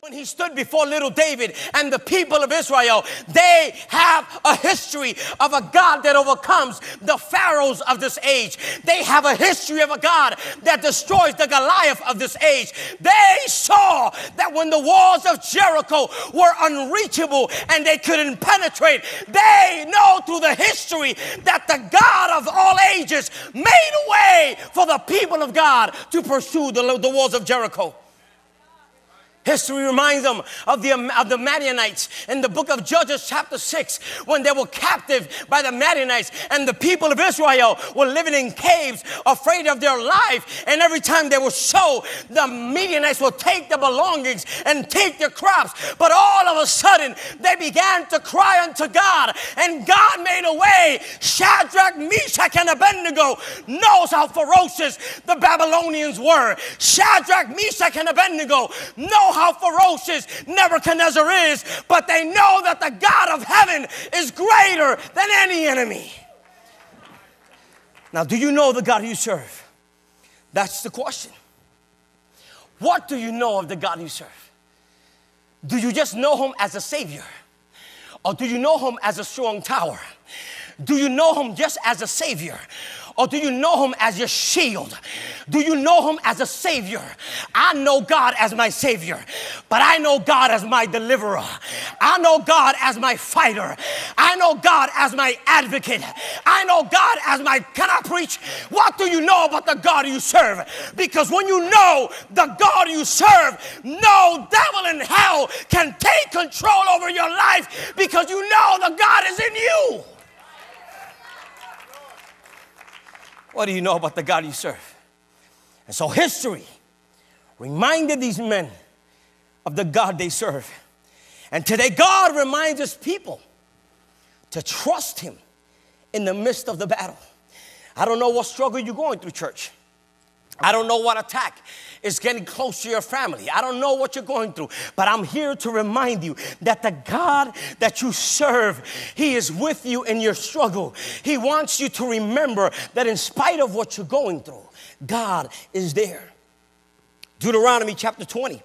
When he stood before little David and the people of Israel, they have a history of a God that overcomes the pharaohs of this age. They have a history of a God that destroys the Goliath of this age. They saw that when the walls of Jericho were unreachable and they couldn't penetrate, they know through the history that the God of all ages made a way for the people of God to pursue the walls of Jericho. History reminds them of the Madianites in the book of Judges chapter 6 when they were captive by the Madianites and the people of Israel were living in caves afraid of their life, and every time they would sow, the Midianites would take their belongings and take their crops. But all of a sudden they began to cry unto God, and God made a way. Shadrach, Meshach, and Abednego knows how ferocious the Babylonians were. Shadrach, Meshach, and Abednego know how ferocious Nebuchadnezzar is, but they know that the God of heaven is greater than any enemy. Now, do you know the God you serve? That's the question. What do you know of the God you serve? Do you just know him as a savior? Or do you know him as a strong tower? Do you know him just as a savior? Or do you know him as your shield? Do you know him as a savior? I know God as my savior, but I know God as my deliverer. I know God as my fighter. I know God as my advocate. I know God as my, can I preach? What do you know about the God you serve? Because when you know the God you serve, no devil in hell can take control over your life because you know the God is in you. What do you know about the God you serve? And so history reminded these men of the God they serve. And today God reminds his people to trust him in the midst of the battle. I don't know what struggle you're going through, church. I don't know what attack is getting close to your family. I don't know what you're going through, but I'm here to remind you that the God that you serve, he is with you in your struggle. He wants you to remember that in spite of what you're going through, God is there. Deuteronomy chapter 20,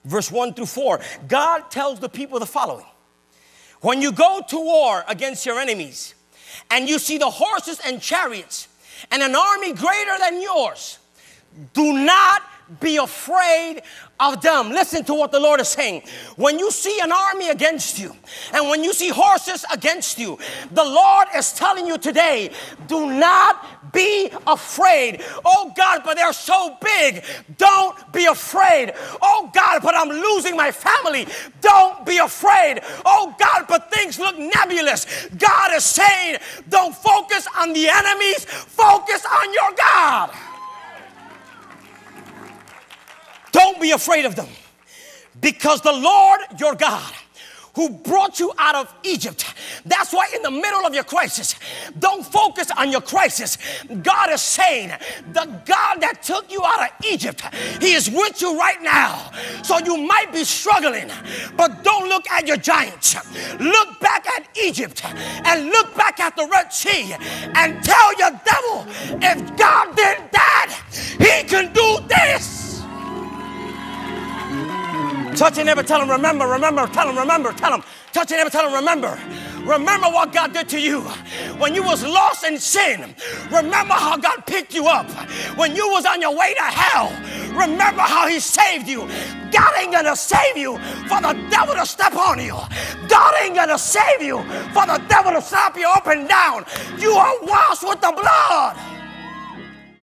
verse 1 through 4. God tells the people the following. When you go to war against your enemies and you see the horses and chariots and an army greater than yours, do not be afraid of them. Listen to what the Lord is saying. When you see an army against you and when you see horses against you, the Lord is telling you today, do not be afraid. Oh God, but they're so big. Don't be afraid. Oh God, but I'm losing my family. Don't be afraid. Oh God, but things look nebulous. God is saying, don't focus on the enemies. Focus on your God. Don't be afraid of them, because the Lord your God who brought you out of Egypt, that's why in the middle of your crisis, don't focus on your crisis. God is saying, the God that took you out of Egypt, he is with you right now. So you might be struggling, but don't look at your giants. Look back at Egypt and look back at the Red Sea and tell your devil, if God did that, he can do this. Touch and never, tell him, remember, remember, tell him, remember, tell him. Touch and never, tell him, remember. Remember what God did to you when you was lost in sin. Remember how God picked you up when you was on your way to hell. Remember how he saved you. God ain't gonna save you for the devil to step on you. God ain't gonna save you for the devil to slap you up and down. You are washed with the blood.